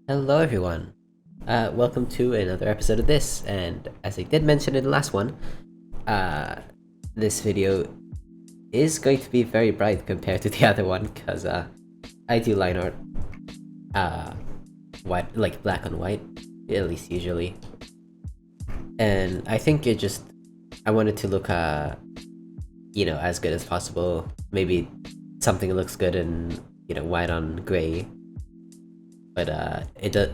Hello, everyone. Welcome to another episode of this. And as I did mention in the last one, uh, this video is going to be very bright compared to the other one because I do line art, uh, white, like black on white, at least usually. And I think I wanted to look, as good as possible. Maybe something looks good in, white on gray, but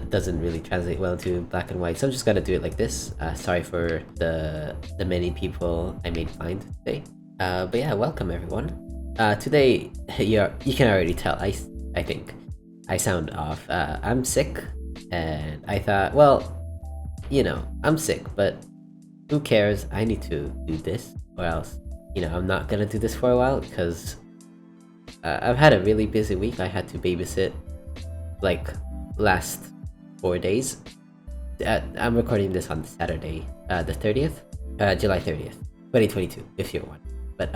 doesn't really translate well to black and white, so I'm just gonna do it like this. Sorry for the many people I made find today. But yeah, welcome everyone. Today you can already tell. I think I sound off. I'm sick, and I thought, well, I'm sick, but who cares? I need to do this, or else, I'm not gonna do this for a while because I've had a really busy week. I had to babysit like last 4 days. I'm recording this on Saturday, the 30th, July 30th, 2022, if you're one. But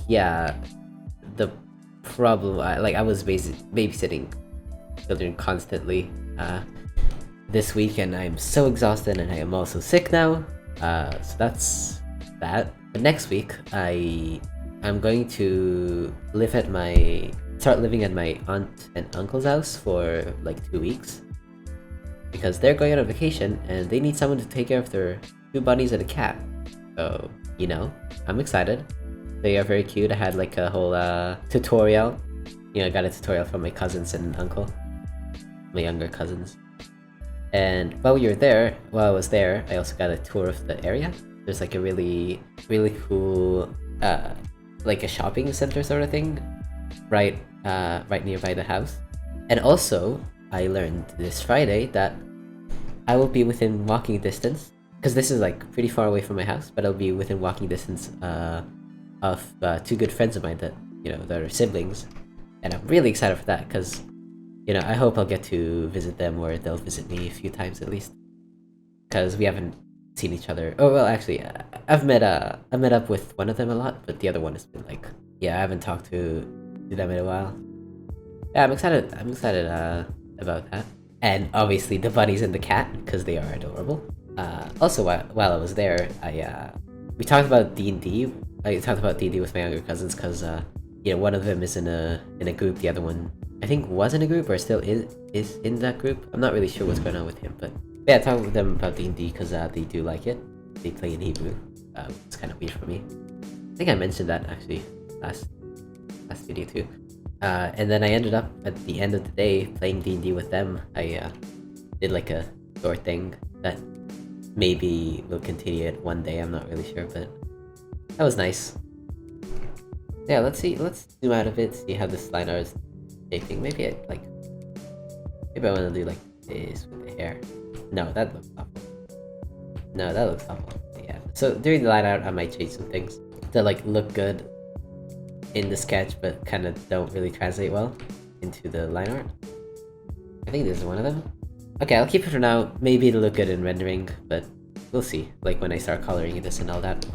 yeah, the problem, I was babysitting children constantly this week, and I'm so exhausted, and I am also sick now. So that's that. But next week, I'm going to start living at my aunt and uncle's house for like 2 weeks because they're going on vacation and they need someone to take care of their 2 bunnies and a cat. So, I'm excited. They are very cute. I had like a whole tutorial. I got a tutorial from my cousins and uncle, my younger cousins. And while I was there, I also got a tour of the area. There's like a really, really cool, like a shopping center sort of thing, right nearby the house. And also, I learned this Friday that I will be within walking distance, because this is like pretty far away from my house, but I'll be within walking distance of 2 good friends of mine that are siblings, and I'm really excited for that because I hope I'll get to visit them, or they'll visit me a few times at least, because we haven't seen each other. Oh well, actually, I met up with one of them a lot, but the other one has been like, I haven't talked to them in a while. Yeah, I'm excited. About that, and obviously the bunnies and the cat because they are adorable. Also, while I was there, we talked about D&D. I talked about D&D with my younger cousins because one of them is in a group. The other one, I think, was in a group or still is in that group. I'm not really sure what's going on with him, but yeah, I talked with them about D&D because they do like it. They play in Hebrew. It's kind of weird for me. I think I mentioned that actually last video too. And then I ended up at the end of the day playing D&D with them. I did like a short thing that maybe will continue it one day. I'm not really sure, but that was nice. Yeah, let's zoom out of it, see how this line art is shaping. Maybe I want to do like this with the hair. No, that looks awful. Yeah. So during the line art, I might change some things that like look good in the sketch, but kind of don't really translate well into the line art. I think this is one of them. Okay, I'll keep it for now. Maybe it'll look good in rendering, but we'll see. Like when I start coloring this and all that.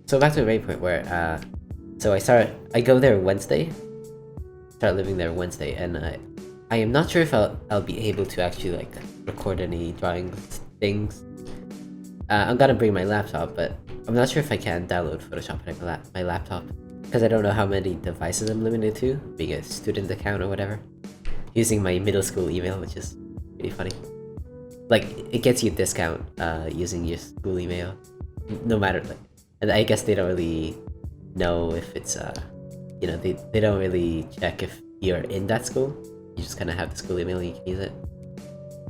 So back to the Raid Point where so I go there Wednesday, start living there Wednesday, and I am not sure if I'll be able to actually like record any drawing things. I'm gonna bring my laptop, but I'm not sure if I can download Photoshop on my laptop because I don't know how many devices I'm limited to, being a student account or whatever, using my middle school email, which is pretty funny. Like it gets you a discount using your school email, no matter like. And I guess they don't really know if it's they don't really check if you're in that school. You just kind of have the school email and you can use it.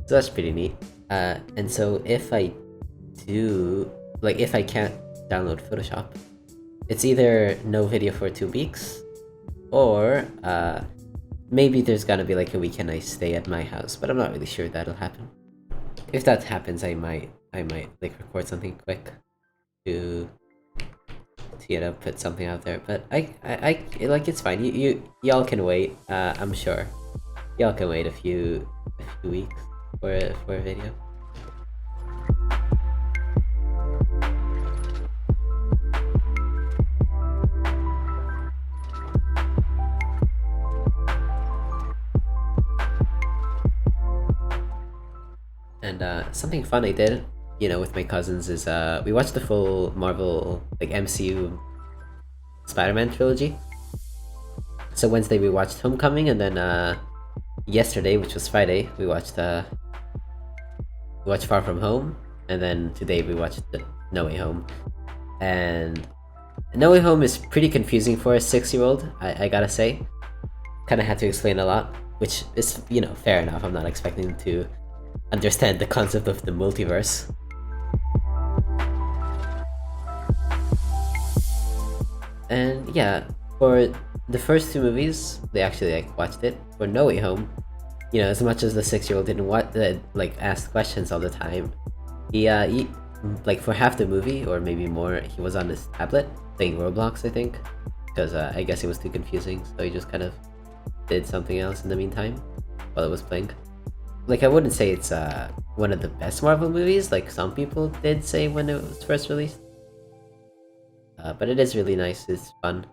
So that's pretty neat. And so if I can't download Photoshop, it's either no video for 2 weeks, or maybe there's gonna be like a weekend I stay at my house, but I'm not really sure that'll happen. If that happens, I might like record something quick to put something out there. But I like, it's fine. Y'all can wait. I'm sure y'all can wait a few weeks for a video. And something fun I did, with my cousins is we watched the full Marvel like MCU Spider-Man trilogy. So Wednesday we watched Homecoming, and then yesterday, which was Friday, we watched Far From Home, and then today we watched No Way Home. And No Way Home is pretty confusing for a 6-year-old, I gotta say. Kind of had to explain a lot, which is, fair enough. I'm not expecting them to understand the concept of the multiverse. And yeah, for the first two movies, they actually watched it. For No Way Home, as much as the 6-year-old didn't ask questions all the time, he for half the movie or maybe more, he was on his tablet playing Roblox, I think, because I guess it was too confusing, so he just kind of did something else in the meantime while it was playing. I wouldn't say it's one of the best Marvel movies, like some people did say when it was first released. But it is really nice. It's fun.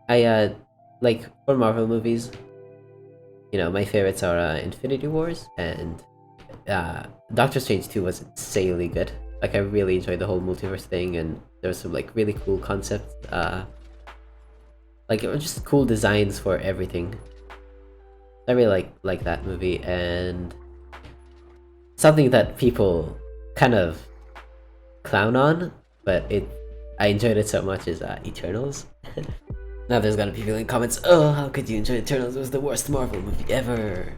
I for Marvel movies, my favorites are Infinity Wars and Doctor Strange 2 was insanely good. I really enjoyed the whole multiverse thing, and there was some really cool concepts. It was just cool designs for everything. I really like that movie, and something that people kind of clown on, but I enjoyed it so much, is Eternals. Now there's gonna be people in comments, oh, how could you enjoy Eternals? It was the worst Marvel movie ever.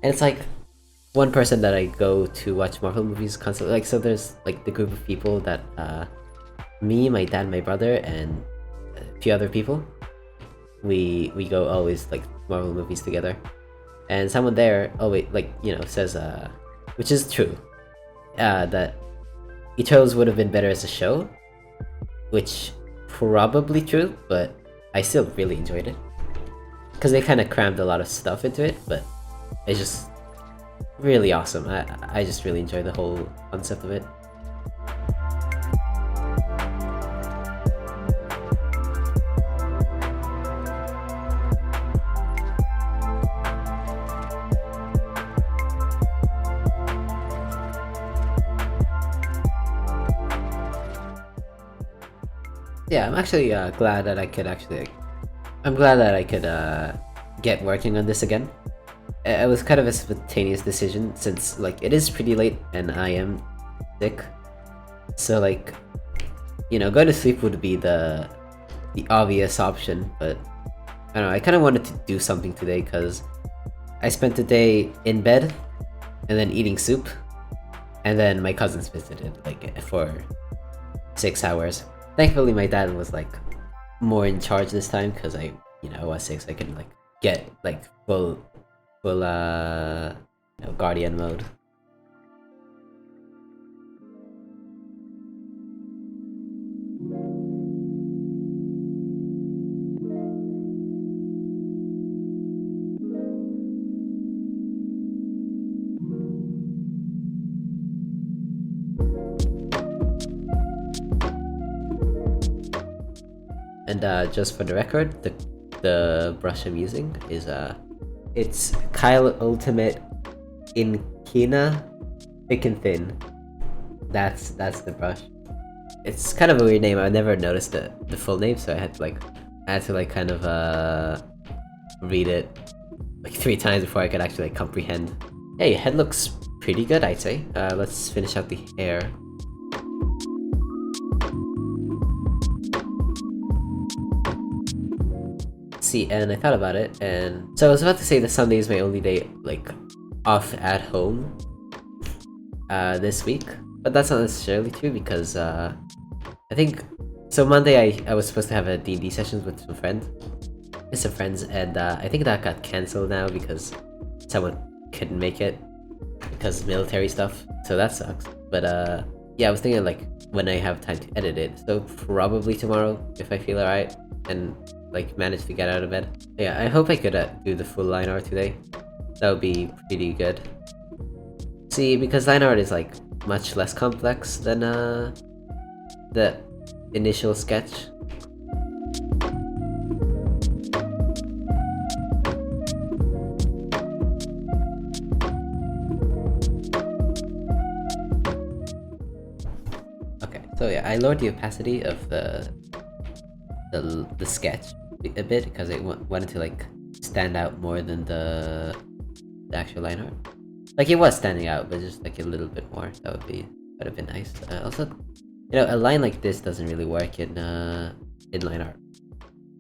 And it's one person that I go to watch Marvel movies constantly. So there's the group of people that me, my dad, my brother, and a few other people. We go always Marvel movies together. And someone there always says which is true, that Eternals would have been better as a show, which probably true, but I still really enjoyed it because they kind of crammed a lot of stuff into it, but it's just really awesome. I just really enjoy the whole concept of it. Yeah, I'm actually glad that I could I'm glad that I could get working on this again. It was kind of a spontaneous decision since it is pretty late and I am sick. So going to sleep would be the obvious option, but I don't know, I kind of wanted to do something today because I spent the day in bed and then eating soup, and then my cousins visited for 6 hours. Thankfully my dad was more in charge this time because I was sick, so I could get full guardian mode. And just for the record, the brush I'm using is it's Kyle Ultimate Inkina Thick and Thin. That's the brush. It's kind of a weird name. I never noticed the full name, so I had to kind of read it 3 times before I could actually comprehend. Hey, head looks pretty good, I'd say. Let's finish out the hair. See, and I thought about it, and so I was about to say that Sunday is my only day off at home this week, but that's not necessarily true because I think so. Monday I was supposed to have a D&D sessions with some friends, and I think that got cancelled now because someone couldn't make it because of military stuff, so that sucks. But yeah, I was thinking when I have time to edit it, so probably tomorrow if I feel alright and manage to get out of bed. Yeah, I hope I could do the full line art today. That would be pretty good. See, because line art is much less complex than the initial sketch. So yeah, I lowered the opacity of the sketch a bit because I wanted to like stand out more than the actual line art. Like it was standing out, but just like a little bit more. That would have been nice. Also, you know, a line like this doesn't really work in line art.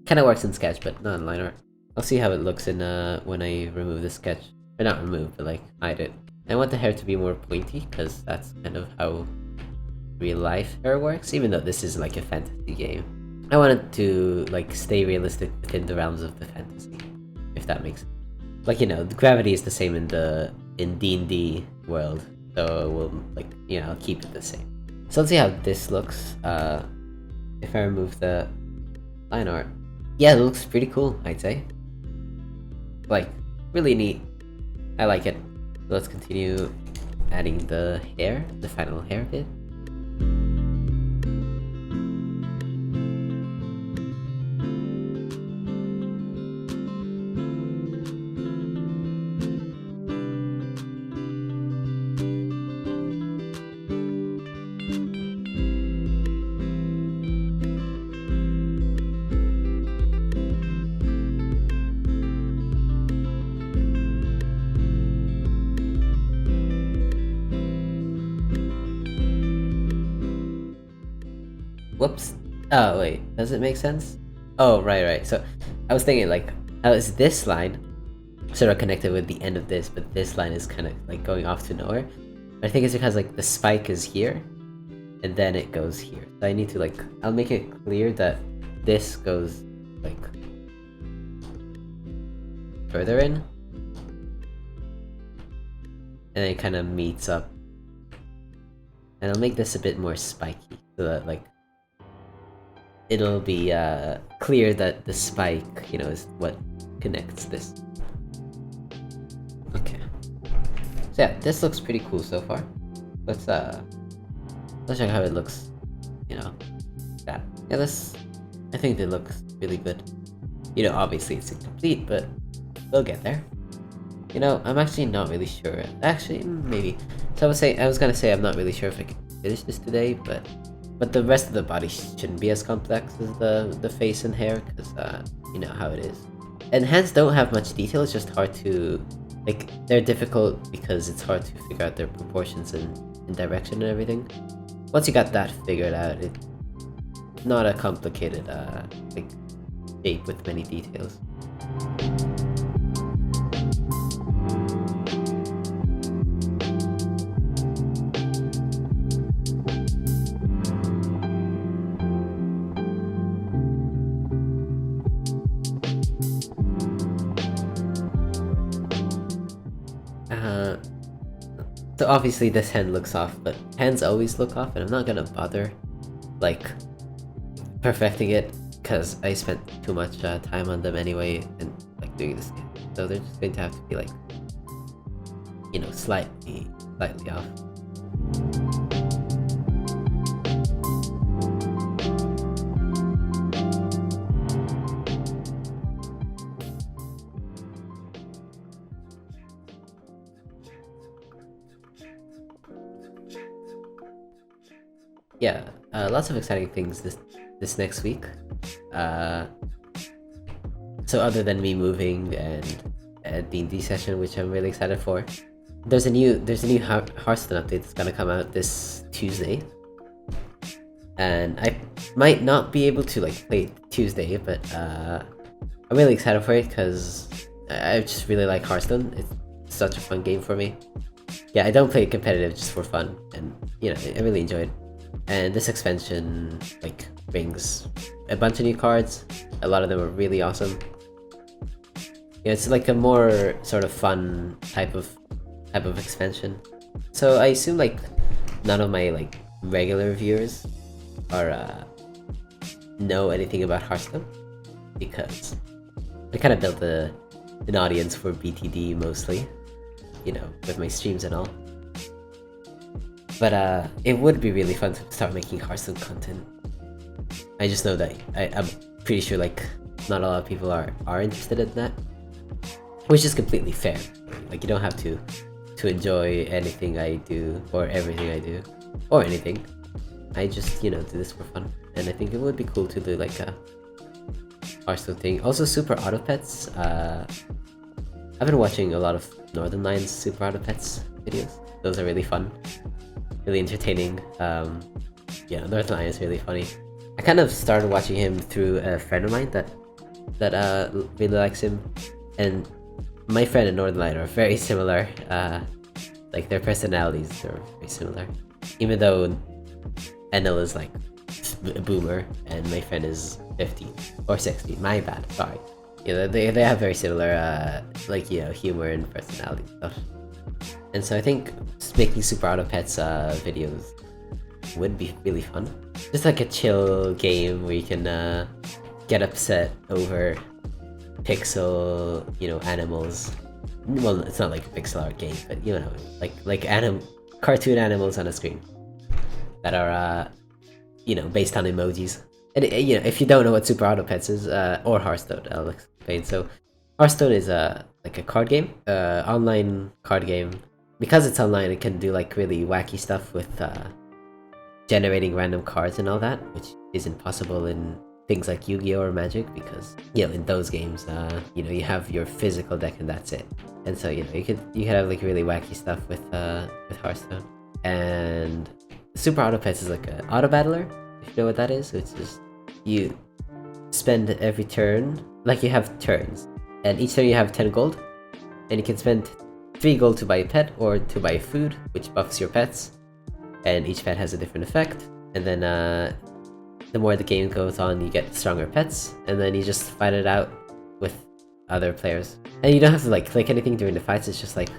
Kind of works in sketch, but not in line art. I'll see how it looks in when I remove the sketch. Or not remove, but like hide it. I want the hair to be more pointy because that's kind of how real life hair works. Even though this is like a fantasy game, I wanted to like stay realistic within the realms of the fantasy, if that makes sense. Like, you know, the gravity is the same in D&D world, so we'll like, you know, I'll keep it the same. So let's see how this looks. If I remove the line art, yeah, it looks pretty cool, I'd say. Like, really neat. I like it. Let's continue adding the hair, the final hair bit. Whoops. Oh, wait. Does it make sense? Oh, right. So, I was thinking, like, how is this line sort of connected with the end of this, but this line is kind of, like, going off to nowhere? But I think it's because, like, the spike is here, and then it goes here. So I need to, like, I'll make it clear that this goes, like, further in. And it kind of meets up. And I'll make this a bit more spiky, so that, like, it'll be clear that the spike, you know, is what connects this. Okay. So yeah, this looks pretty cool so far. Let's check how it looks, you know. Yeah, I think it looks really good. You know, obviously it's incomplete, but we'll get there. You know, I'm actually not really sure. Actually, maybe. So I was gonna say I'm not really sure if I can finish this today, but the rest of the body shouldn't be as complex as the face and hair, because you know how it is. And hands don't have much detail. It's just hard to, like, they're difficult because it's hard to figure out their proportions and direction and everything. Once you got that figured out, it's not a complicated like shape with many details. So obviously this hand looks off, but hands always look off, and I'm not gonna bother, like, perfecting it, because I spent too much time on them anyway, and, like, doing this game. So they're just going to have to be, like, you know, slightly off. Yeah, lots of exciting things this next week. So other than me moving and a D&D session, which I'm really excited for, there's a new Hearthstone update that's gonna come out this Tuesday, and I might not be able to, like, play Tuesday, but I'm really excited for it because I just really like Hearthstone. It's such a fun game for me. Yeah, I don't play it competitive just for fun, and, you know, I really enjoy it. And this expansion, like, brings a bunch of new cards. A lot of them are really awesome. Yeah, it's like a more sort of fun type of expansion. So I assume, like, none of my, like, regular viewers are know anything about Hearthstone, because I kind of built an audience for BTD mostly, you know, with my streams and all. But it would be really fun to start making Hearthstone content. I just know that I'm pretty sure, like, not a lot of people are interested in that, which is completely fair. Like, you don't have to enjoy anything I do or everything I do or anything. I just, do this for fun. And I think it would be cool to do like a Hearthstone thing. Also, Super Auto Pets. I've been watching a lot of Northern Lions Super Auto Pets videos. Those are really fun, really entertaining. Yeah, Northern Lion is really funny. I kind of started watching him through a friend of mine that really likes him, and my friend and Northern Lion are very similar. Like their personalities are very similar, even though Enel is like a boomer and my friend is 50 or 60. My bad, sorry. Yeah, they have very similar like humor and personality stuff. And so I think just making Super Auto Pets videos would be really fun. Just like a chill game where you can get upset over pixel, animals. Well, it's not like a pixel art game, but like cartoon animals on a screen that are based on emojis. And if you don't know what Super Auto Pets is, or Hearthstone, I'll explain. So Hearthstone is like a card game, online card game. Because it's online, it can do like really wacky stuff with generating random cards and all that, which isn't possible in things like Yu-Gi-Oh or Magic, because in those games, you have your physical deck and that's it. And so you could have like really wacky stuff with Hearthstone. And Super Auto Pets is like an auto battler, if you know what that is. It's just you spend every turn, like you have turns, and each turn you have 10 gold, and you can spend 3 gold to buy a pet or to buy food, which buffs your pets, and each pet has a different effect. And then the more the game goes on, you get stronger pets, and then you just fight it out with other players. And you don't have to like click anything during the fights. It's just like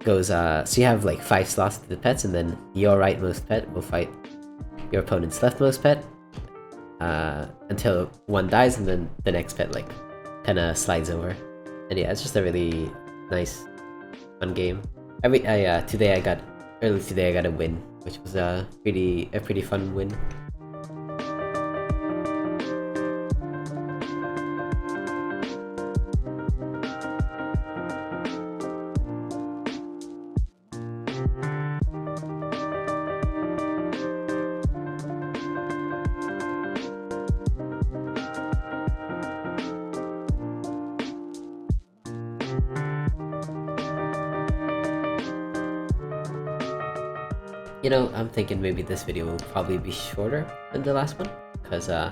goes so you have like 5 slots to the pets, and then your rightmost pet will fight your opponent's leftmost pet until one dies, and then the next pet like kind of slides over. And yeah, it's just a really nice, fun game. Early today I got a win, which was a pretty fun win. I'm thinking maybe this video will probably be shorter than the last one, because I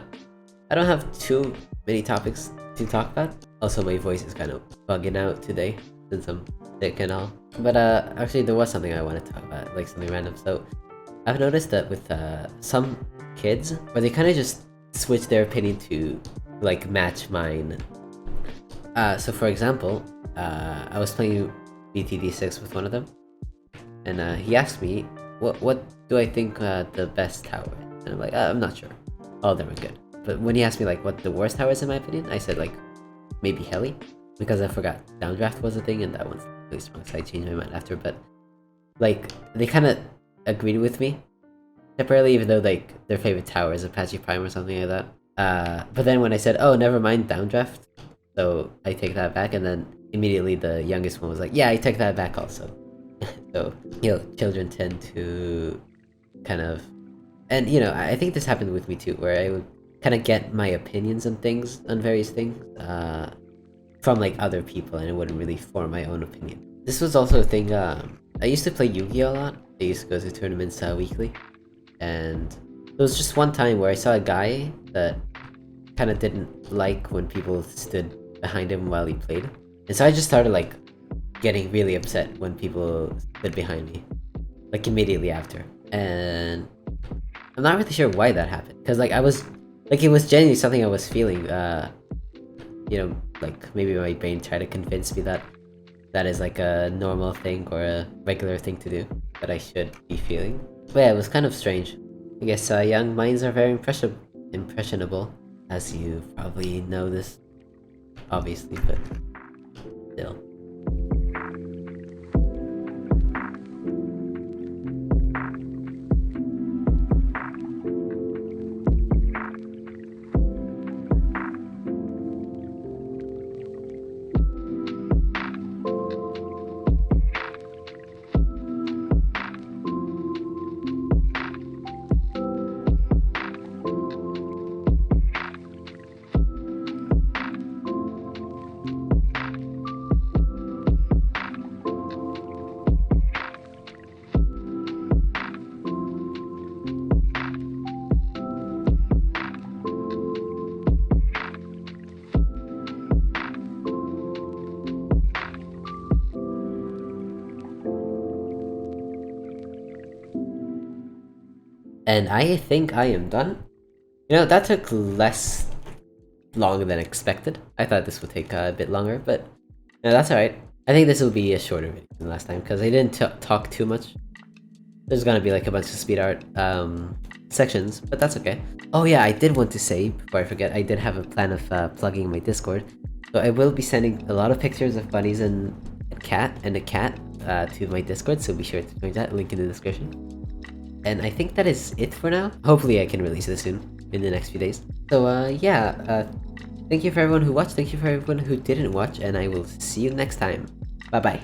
don't have too many topics to talk about. Also, my voice is kind of bugging out today since I'm sick and all. But actually, there was something I wanted to talk about, like something random. So I've noticed that with some kids, where they kind of just switch their opinion to like match mine. So for example, I was playing BTD6 with one of them, and he asked me, what do I think the best tower is? And I'm like, I'm not sure. All of them are good. But when he asked me like what the worst tower is in my opinion, I said like maybe Heli, because I forgot Downdraft was a thing, and that one's really strong, so I changed my mind after. But like they kind of agreed with me separately, even though like their favorite tower is Apache Prime or something like that. But then when I said, oh, never mind Downdraft, so I take that back, and then immediately the youngest one was like, yeah, I take that back also. So children tend to kind of, and I think this happened with me too, where I would kind of get my opinions on things, on various things, from like other people, and it wouldn't really form my own opinion. This was also a thing. I used to play Yu-Gi-Oh a lot. I used to go to tournaments weekly, and there was just one time where I saw a guy that kind of didn't like when people stood behind him while he played, and so I just started like getting really upset when people stood behind me, like immediately after. And I'm not really sure why that happened, because like I was like, it was genuinely something I was feeling. Like maybe my brain tried to convince me that that is like a normal thing or a regular thing to do that I should be feeling. But yeah, it was kind of strange. I guess young minds are very impressionable, as you probably know this, obviously, but still. And I think I am done. You know, that took less longer than expected. I thought this would take a bit longer, but no, that's alright. I think this will be a shorter video than last time because I didn't talk too much. There's gonna be like a bunch of speed art sections, but that's okay. Oh yeah, I did want to say, before I forget, I did have a plan of plugging my Discord. So I will be sending a lot of pictures of bunnies and a cat to my Discord, so be sure to join that, link in the description. And I think that is it for now. Hopefully I can release this soon, in the next few days. So yeah, thank you for everyone who watched, thank you for everyone who didn't watch, and I will see you next time. Bye bye.